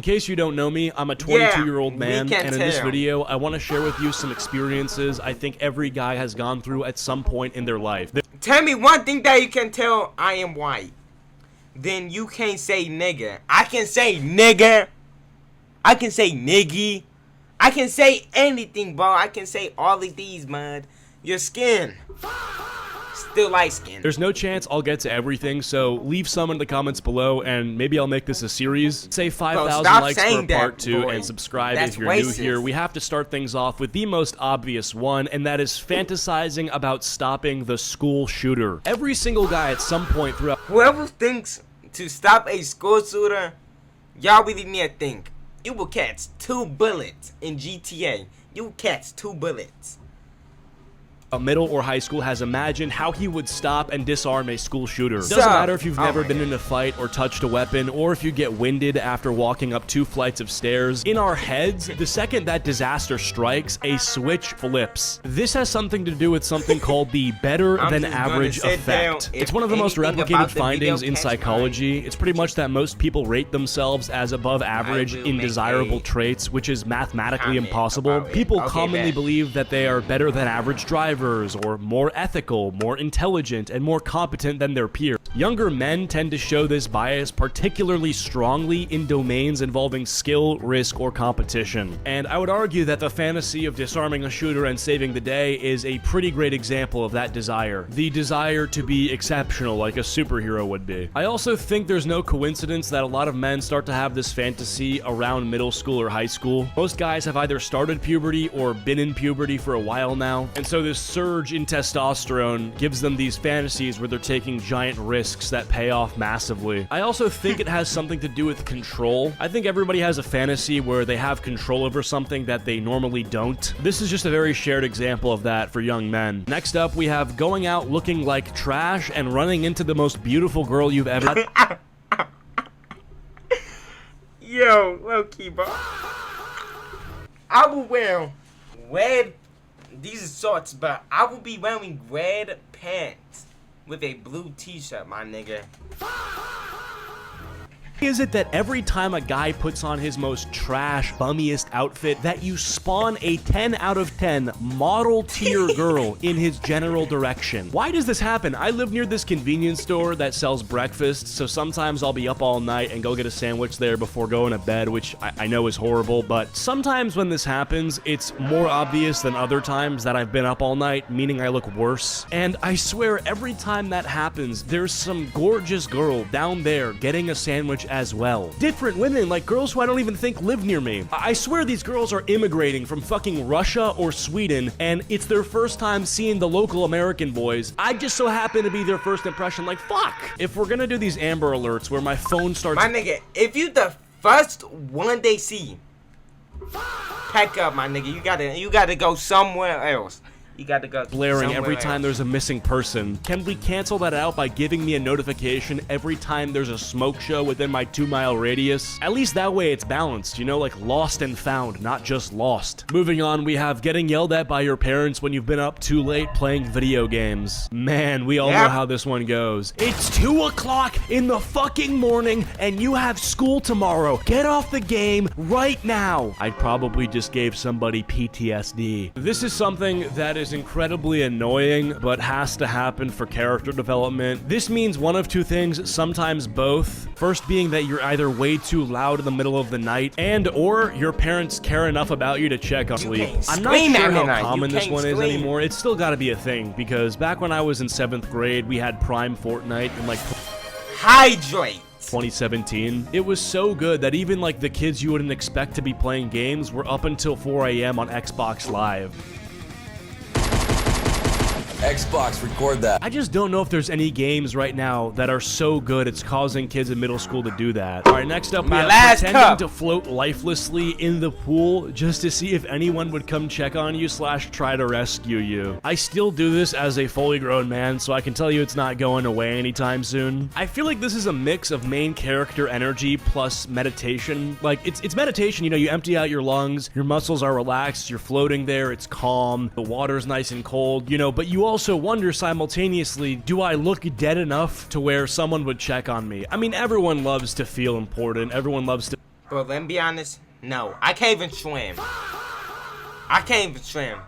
In case you don't know me, I'm a 22-year-old man, and in this tell. video, I want to share with you some experiences I think every guy has gone through at some point in their life. Tell me one thing that you can tell I am white. Then you can't say nigga. I can say nigga. I can say niggy. I can say anything, bro. I can say all of these, man. Your skin. Still light skin. There's no chance I'll get to everything, so leave some in the comments below, and maybe I'll make this a series. Say 5,000 likes for part 2, and subscribe if you're new here. We have to start things off with the most obvious one, and that is fantasizing about stopping the school shooter. Every single guy at some point throughout... Whoever thinks to stop a school shooter, y'all really need to think. You will catch 2 bullets in GTA. You will catch 2 bullets. A middle or high school has imagined how he would stop and disarm a school shooter. Doesn't matter if you've never been in a fight or touched a weapon, or if you get winded after walking up 2 flights of stairs. In our heads, the second that disaster strikes, a switch flips. This has something to do with something called the better than average effect. It's one of the most replicated findings in psychology. It's pretty much that most people rate themselves as above average in desirable traits, which is mathematically impossible. People commonly believe that they are better than average drivers, or more ethical, more intelligent, and more competent than their peers. Younger men tend to show this bias particularly strongly in domains involving skill, risk, or competition. And I would argue that the fantasy of disarming a shooter and saving the day is a pretty great example of that desire. The desire to be exceptional like a superhero would be. I also think there's no coincidence that a lot of men start to have this fantasy around middle school or high school. Most guys have either started puberty or been in puberty for a while now, and so this surge in testosterone gives them these fantasies where they're taking giant risks that pay off massively. I also think it has something to do with control. I think everybody has a fantasy where they have control over something that they normally don't. This is just a very shared example of that for young men. Next up, we have going out looking like trash and running into the most beautiful girl you've ever... Yo, low-key, bro. I will wear red... These are shorts, but I will be wearing red pants with a blue t-shirt, my nigga. Is it that every time a guy puts on his most trash, bummiest outfit, that you spawn a 10 out of 10 model tier girl in his general direction? Why does this happen? I live near this convenience store that sells breakfast, so sometimes I'll be up all night and go get a sandwich there before going to bed, which I know is horrible, but sometimes when this happens, it's more obvious than other times that I've been up all night, meaning I look worse. And I swear every time that happens, there's some gorgeous girl down there getting a sandwich as well. Different women, like girls who I don't even think live near me. I swear these girls are immigrating from fucking Russia or Sweden, and it's their first time seeing the local American boys. I just so happen to be their first impression, like, fuck. If we're gonna do these Amber Alerts where my phone starts... My nigga, if you the first one they see, pack up, my nigga. You gotta go somewhere else. You got to go blaring every time there's a missing person. Can we cancel that out by giving me a notification every time there's a smoke show within my 2-mile radius? At least that way it's balanced, you know, like lost and found, not just lost. Moving on, we have getting yelled at by your parents when you've been up too late playing video games. Man, we all know how this one goes. It's 2 o'clock in the fucking morning and you have school tomorrow. Get off the game right now. I probably just gave somebody PTSD. This is something that is incredibly annoying, but has to happen for character development. This means one of 2 things, sometimes both. First being that you're either way too loud in the middle of the night, and or your parents care enough about you to check on sleep. I'm not sure how common this one is anymore. It's still gotta be a thing, because back when I was in 7th grade, we had Prime Fortnite and like... Hydrate! 2017. It was so good that even like the kids you wouldn't expect to be playing games were up until 4 a.m. on Xbox Live. Xbox, record that. I just don't know if there's any games right now that are so good it's causing kids in middle school to do that. Alright, next up we have pretending to float lifelessly in the pool just to see if anyone would come check on you / try to rescue you. I still do this as a fully grown man, so I can tell you it's not going away anytime soon. I feel like this is a mix of main character energy plus meditation. Like, it's meditation, you know, you empty out your lungs, your muscles are relaxed, you're floating there, it's calm, the water's nice and cold, you know, but you also wonder simultaneously, do I look dead enough to where someone would check on me? I mean, everyone loves to feel important. Everyone loves to... Bro, let me be honest. No, I can't even swim. I can't even swim.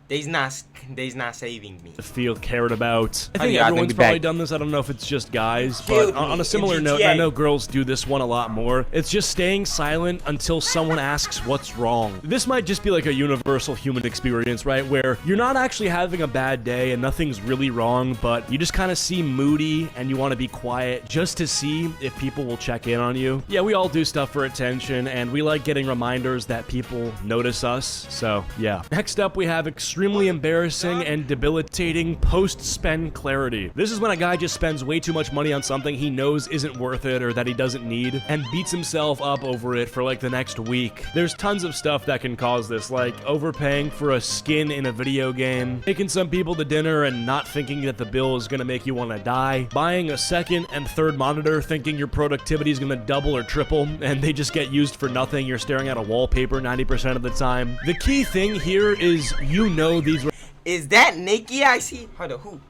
They's not saving me. Feel cared about. I Oh, think yeah, I everyone's think probably back. done this. I don't know if it's just guys, Killed but on me a similar in note, GTA. I know girls do this one a lot more. It's just staying silent until someone asks what's wrong. This might just be like a universal human experience, right? Where you're not actually having a bad day and nothing's really wrong, but you just kind of seem moody and you want to be quiet just to see if people will check in on you. Yeah, we all do stuff for attention, and we like getting reminders that people notice us. So, yeah. Next up, we have extremely embarrassing and debilitating post-spend clarity. This is when a guy just spends way too much money on something he knows isn't worth it or that he doesn't need and beats himself up over it for like the next week. There's tons of stuff that can cause this, like overpaying for a skin in a video game, taking some people to dinner and not thinking that the bill is gonna make you want to die, buying a second and third monitor thinking your productivity is gonna double or triple and they just get used for nothing. You're staring at a wallpaper 90% of the time. The key thing here is you know these Is that Nikki I see? Hold on, who?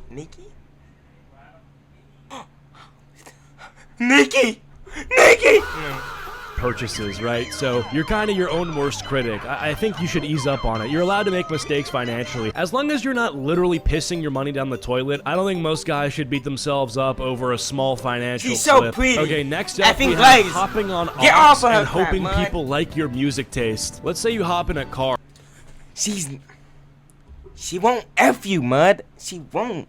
Nikki? Nikki! Nikki! purchases, right? So you're kind of your own worst critic. I think you should ease up on it. You're allowed to make mistakes financially. As long as you're not literally pissing your money down the toilet, I don't think most guys should beat themselves up over a small financial She's so slip. pretty. Okay, next up Effing we have Glaze. hopping on Get ops off of her and crap, hoping man. people like your music taste. Let's say you hop in a car. She won't F you, mud. She won't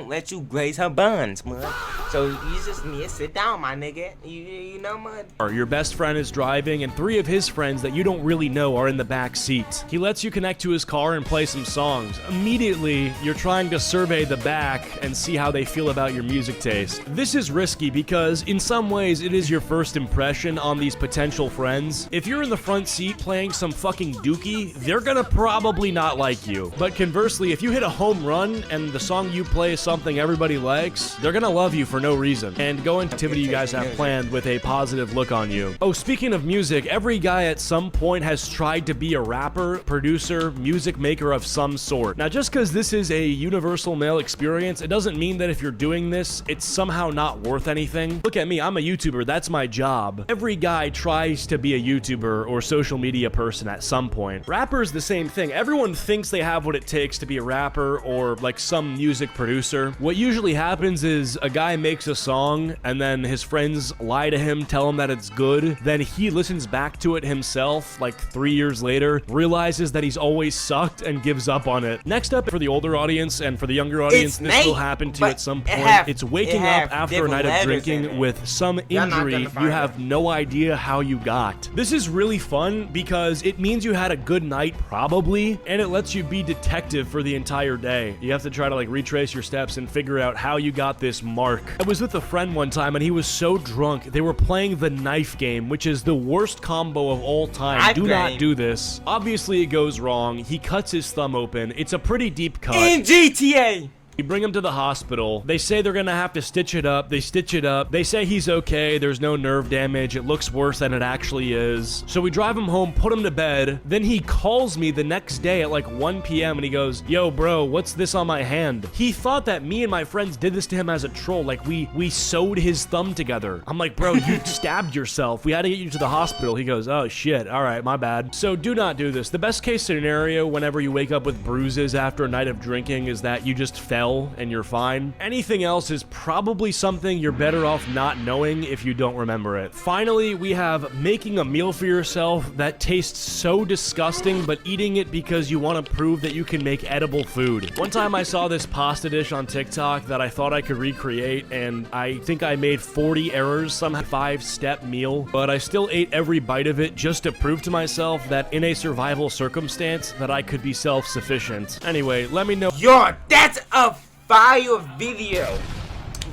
let you graze her buns, mud. So you just need to sit down, my nigga. You know, mud. Or your best friend is driving and 3 of his friends that you don't really know are in the back seat. He lets you connect to his car and play some songs. Immediately, you're trying to survey the back and see how they feel about your music taste. This is risky because in some ways it is your first impression on these potential friends. If you're in the front seat playing some fucking dookie, they're gonna probably not like you. But conversely, if you hit a home run and the song you play is something everybody likes, they're gonna love you for no reason and go into activity you guys have planned with a positive look on you. Oh, speaking of music, every guy at some point has tried to be a rapper, producer, music maker of some sort. Now, just because this is a universal male experience, it doesn't mean that if you're doing this, it's somehow not worth anything. Look at me, I'm a YouTuber, that's my job. Every guy tries to be a YouTuber or social media person at some point. Rappers, the same thing. Everyone thinks they have what it takes to be a rapper or like some music producer. What usually happens is a guy makes a song and then his friends lie to him, tell him that it's good. Then he listens back to it himself like 3 years later, realizes that he's always sucked and gives up on it. Next up, for the older audience and for the younger audience, It's this will Nate, happen to you but at some it point. have- It's waking it up have after a different night of letters in drinking it. with some Y'all not injury gonna you find have no idea how you got. This is really fun because it means you had a good night probably, and it lets you be detective for the entire day. You have to try to like retrace your steps and figure out how you got this mark. I was with a friend one time and he was so drunk they were playing the knife game, which is the worst combo of all time. Knife Do not game. do this. Obviously it goes wrong. He cuts his thumb open. It's a pretty deep cut. In GTA. You bring him to the hospital. They say they're gonna have to stitch it up. They stitch it up. They say he's okay. There's no nerve damage. It looks worse than it actually is. So we drive him home, put him to bed. Then he calls me the next day at like 1 p.m. and he goes, "Yo, bro, what's this on my hand?" He thought that me and my friends did this to him as a troll. Like we sewed his thumb together. I'm like, "Bro, you stabbed yourself. We had to get you to the hospital." He goes, "Oh shit. All right, my bad." So do not do this. The best case scenario whenever you wake up with bruises after a night of drinking is that you just fell and you're fine. Anything else is probably something you're better off not knowing if you don't remember it. Finally, we have making a meal for yourself that tastes so disgusting, but eating it because you want to prove that you can make edible food. One time I saw this pasta dish on TikTok that I thought I could recreate, and I think I made 40 errors, some 5-step meal, but I still ate every bite of it just to prove to myself that in a survival circumstance that I could be self-sufficient. Anyway, let me know. Yo, that's a fire video.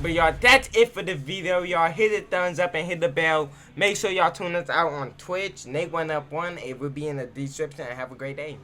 But y'all, that's it for the video. Y'all hit the thumbs up and hit the bell. Make sure y'all tune us out on Twitch. Nate1up1. It will be in the description. And have a great day.